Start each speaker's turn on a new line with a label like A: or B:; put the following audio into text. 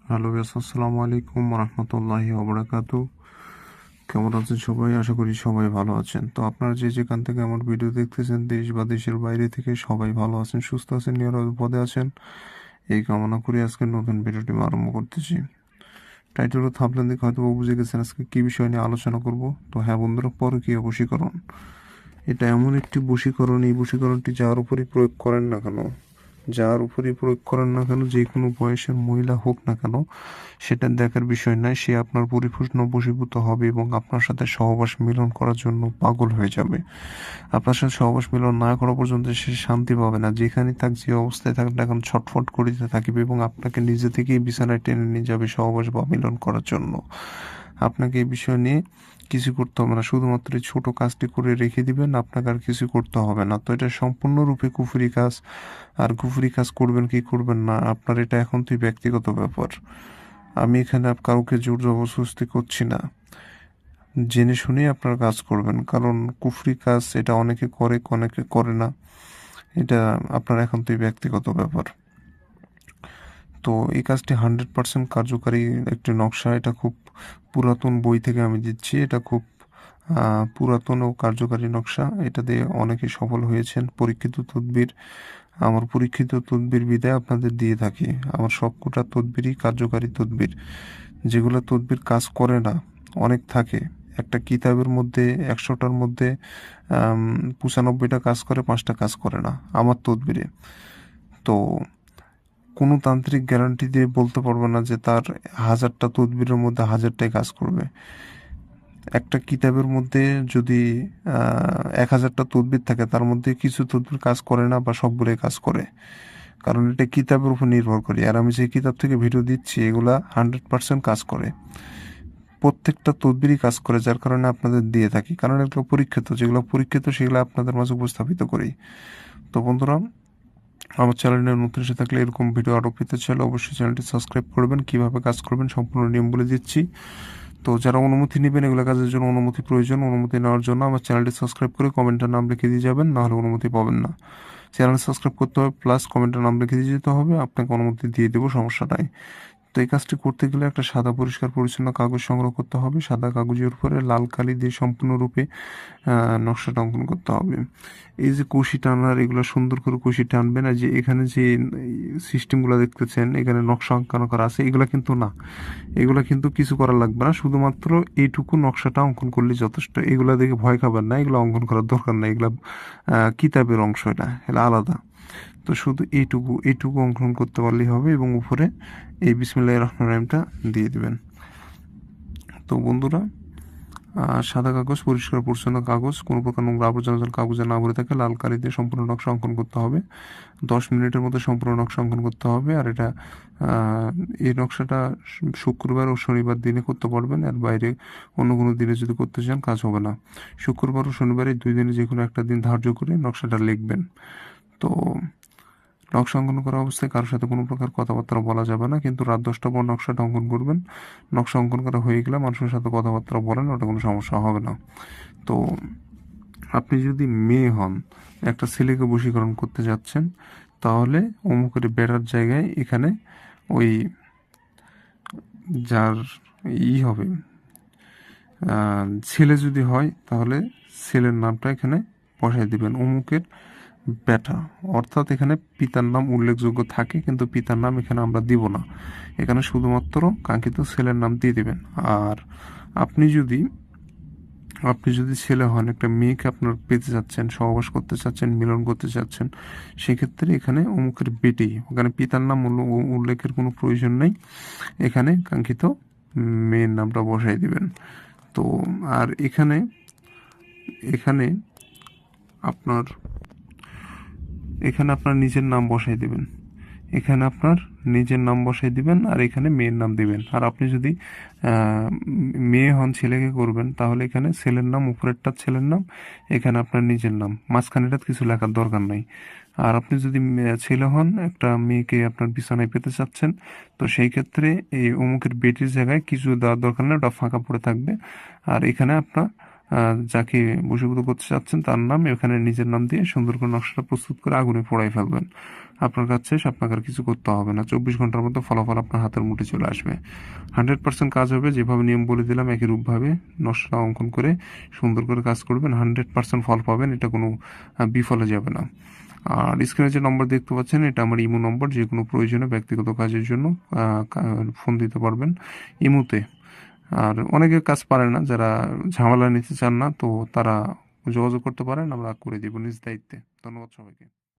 A: Hello base, আসসালামু আলাইকুম রহমতুল্লাহি ওবরাকাতু। কেমন আছেন সবাই? আশা করি সবাই ভালো আছেন। তো আপনারা যে যেখান থেকে আমার ভিডিও দেখতেছেন, দেশ বা দেশের বাইরে থেকে, সবাই ভালো আছেন, সুস্থ আছেন, নিরাপদে আছেন, এই কামনা করে আজকে নতুন ভিডিওটি আমি আরম্ভ করতেছি। টাইটেল ও থাম্বনেল দেখে হয়তো বুঝে গেছেন আজকে কি বিষয় নিয়ে আলোচনা করব। তো হ্যাঁ বন্ধুরা, পরকীয়া বশীকরণ। এটা এমন একটি বশীকরণ, এই বশীকরণটি যার উপরই প্রয়োগ করেন না কেন, যে কোনো বয়সের মহিলা হোক না কেন, সেটা দেখার বিষয় নয়। সে আপনার পরিপূর্ণ বশীভূত হবে এবং আপনার সাথে সহবাস মিলন করার জন্য পাগল হয়ে যাবে। আপনার সাথে সহবাস মিলন না করা পর্যন্ত সে শান্তি পাবে না। যেখানে থাক, যে অবস্থায় থাক না কেন, ছটফট করিতে থাকিবে এবং আপনাকে নিজে থেকেই বিছানায় টেনে নিয়ে যাবে সহবাস বা মিলন করার জন্য। আপনাকে এই বিষয় নিয়ে কিছু করতে হবে না, শুধুমাত্র এই ছোট কাজটি করে রেখে দিবেন, আপনাকে আর কিছু করতে হবে না। তো এটা সম্পূর্ণরূপে কুফরি কাজ। আর কুফরি কাজ করবেন কি করবেন না, আপনার এটা এখন তুই ব্যক্তিগত ব্যাপার। আমি এখানে কাউকে জোর জবরদস্তি করছি না। জেনে শুনেই আপনার কাজ করবেন, কারণ কুফরি কাজ এটা অনেকে করে, অনেকে করে না। এটা আপনার এখন তুই ব্যক্তিগত ব্যাপার। তো এই কাজটি 100% কার্যকারী একটি নকশা। এটা খুব পুরাতন বই থেকে আমি দিচ্ছি। এটা খুব পুরাতন ও কার্যকারী নকশা। এটা দিয়ে অনেকে সফল হয়েছেন। আমার পরীক্ষিত তদবির বিদায় আপনাদের দিয়ে থাকি। আমার সবকটা তদবিরই কার্যকারী তদবির। যেগুলো তদবির কাজ করে না, অনেক থাকে। একটা কিতাবের মধ্যে 100টার মধ্যে 95টা কাজ করে, 5টা কাজ করে না আমার তদবিরে। তো কোনো তান্ত্রিক গ্যারান্টি দিয়ে বলতে পারবে না যে তার 1000টা তদবিরের মধ্যে 1000টাই কাজ করবে। একটা কিতাবের মধ্যে যদি 1000টা তদবির থাকে, তার মধ্যে কিছু তদবির কাজ করে না বা সবগুলোই কাজ করে, কারণ এটা কিতাবের উপর নির্ভর করে। আর আমি যে কিতাব থেকে ভিডিও দিচ্ছি, এগুলা 100% কাজ করে। প্রত্যেকটা তদবিরই কাজ করে, যার কারণে আপনাদের দিয়ে থাকি, কারণ এগুলো পরীক্ষিত। যেগুলো পরীক্ষিত সেগুলো আপনাদের মাঝে উপস্থাপিত করি। তো বন্ধুরা, আমার চ্যানেলে নতুন এসে থাকলে, এরকম ভিডিও আরও পেতে চাইলে অবশ্যই চ্যানেলটি সাবস্ক্রাইব করবেন। কিভাবে কাজ করবেন সম্পূর্ণ নিয়ম বলে দিচ্ছি। তো যারা অনুমতি নেবেন, এগুলো কাজের জন্য অনুমতি প্রয়োজন। অনুমতি নেওয়ার জন্য আমার চ্যানেলটি সাবস্ক্রাইব করে কমেন্টের নাম লিখে দিয়ে যাবেন, নাহলে অনুমতি পাবেন না। চ্যানেল সাবস্ক্রাইব করতে হবে, প্লাস কমেন্টের নাম লিখে দিয়ে যেতে হবে, আপনাকে অনুমতি দিয়ে দেবো, সমস্যা নাই। তো এই কাজটি করতে গেলে একটা সাদা পরিষ্কার পরিচ্ছন্ন কাগজ সংগ্রহ করতে হবে। সাদা কাগজের উপরে লাল কালি দিয়ে সম্পূর্ণরূপে নকশাটা অঙ্কন করতে হবে। এই যে কুশি টানার, এগুলো সুন্দর করে কুশি টানবেন। আর যে এখানে যে সিস্টেমগুলো দেখতেছেন, এখানে নকশা অঙ্কন করা আছে, এগুলো কিন্তু না, এগুলো কিন্তু কিছু করা লাগবে না। শুধুমাত্র এইটুকু নকশাটা অঙ্কন করলে যথেষ্ট। এগুলা দেখে ভয় খাবেন না, এগুলো অঙ্কন করার দরকার নাই। এগুলা কিতাবের অংশ, এটা আলাদা। তো শুধু এইটুকু অঙ্কন করতে পারলেই হবে এবং উপরে এই বিসমিল্লাহির রহমানির রহিমটা দিয়ে দিবেন। তো বন্ধুরা, সাদা কাগজ, পরিষ্কার পরিচ্ছন্ন কাগজ, কোনো প্রকার নোংরা আবর্জনা যেন কাগজে না ভরে থাকে, লাল কালি দিয়ে সম্পূর্ণ নকশা অঙ্কন করতে হবে। 10 মিনিটের মধ্যে সম্পূর্ণ নকশা অঙ্কন করতে হবে। আর এটা এই নকশাটা শুক্রবার ও শনিবার দিনে করতে পারবেন। আর বাইরে অন্য কোনো দিনে যদি করতে চান, কাজ হবে না। শুক্রবার ও শনিবার, এই 2 দিনে যে কোনো একটা দিন ধার্য করে নকশাটা লিখবেন। তো নকশা অঙ্কন করা অবস্থায় কারোর সাথে কোনো প্রকার কথাবার্তা বলা যাবে না, কিন্তু রাত 10টার পর নকশাটা অঙ্কন করবেন। নকশা অঙ্কন করা হয়ে গেলে মানুষের সাথে কথাবার্তা বলেন, ওটা কোনো সমস্যা হবে না। তো আপনি যদি মেয়ে হন, একটা ছেলেকে বশীকরণ করতে যাচ্ছেন, তাহলে অমুকের বেড়ার জায়গায় এখানে ওই যার হবে, ছেলে যদি হয় তাহলে ছেলের নামটা এখানে বসাই দিবেন, অমুকের বেটা। অর্থাৎ এখানে পিতার নাম উল্লেখযোগ্য থাকে, কিন্তু পিতার নাম এখানে আমরা দিব না। এখানে শুধুমাত্র কাঙ্ক্ষিত ছেলের নাম দিয়ে দিবেন। আর আপনি যদি আপনি যদি ছেলে হন, একটা মেয়েকে আপনার পেতে চাচ্ছেন, সহবাস করতে চাচ্ছেন, মিলন করতে চাচ্ছেন, সেক্ষেত্রে এখানে অমুকের বেটি, ওখানে পিতার নাম উল্লেখের কোনো প্রয়োজন নেই। এখানে কাঙ্ক্ষিত মেয়ের নামটা বসাই দিবেন। তো আর এখানে এখানে আপনার এখানে আপনার নিজের নাম বসাই দিবেন। এখানে আপনার নিজের নাম বসাই দিবেন, আর এখানে মেয়ের নাম দিবেন। আর আপনি যদি মেয়ে হন, ছেলেকে করবেন, তাহলে এখানে ছেলের নাম, উপরেরটা ছেলের নাম, এখানে আপনার নিজের নাম, মাঝখানেটা কিছু লেখার দরকার নাই। আর আপনি যদি ছেলে হন, একটা মেয়েকে আপনার বিছানায় পেতে চাচ্ছেন, তো সেই ক্ষেত্রে এই অমুকের বেটির জায়গায় কিছু দেওয়ার দরকার নেই, ওটা ফাঁকা পড়ে থাকবে। আর এখানে আপনার যাকে বশীভূত করতে চাচ্ছেন তার নাম, এখানে নিজের নাম দিয়ে সুন্দর করে নকশাটা প্রস্তুত করে আগুনে পোড়াই ফেলবেন। আপনার কাজ শেষ, আপনাকে আর কিছু করতে হবে না। 24 ঘন্টার মধ্যে ফলাফল আপনার হাতের মুঠে চলে আসবে। 100% কাজ হবে, যেভাবে নিয়ম বলে দিলাম একই রূপভাবে নকশা অঙ্কন করে সুন্দর করে কাজ করবেন, 100% ফল পাবেন, এটা কোনো বিফলে যাবে না। আর স্ক্রিনে যে নম্বর দেখতে পাচ্ছেন এটা আমার ইমো নম্বর, যে কোনো প্রয়োজনে ব্যক্তিগত কাজের জন্য ফোন দিতে পারবেন ইমোতে। আর অনেকে কাজ পারে না, যারা ঝামেলা নিতে চান না, তো তারা যোগাযোগ করতে পারেন, আমরা করে দিব নিজ দায়িত্বে। ধন্যবাদ সবাইকে।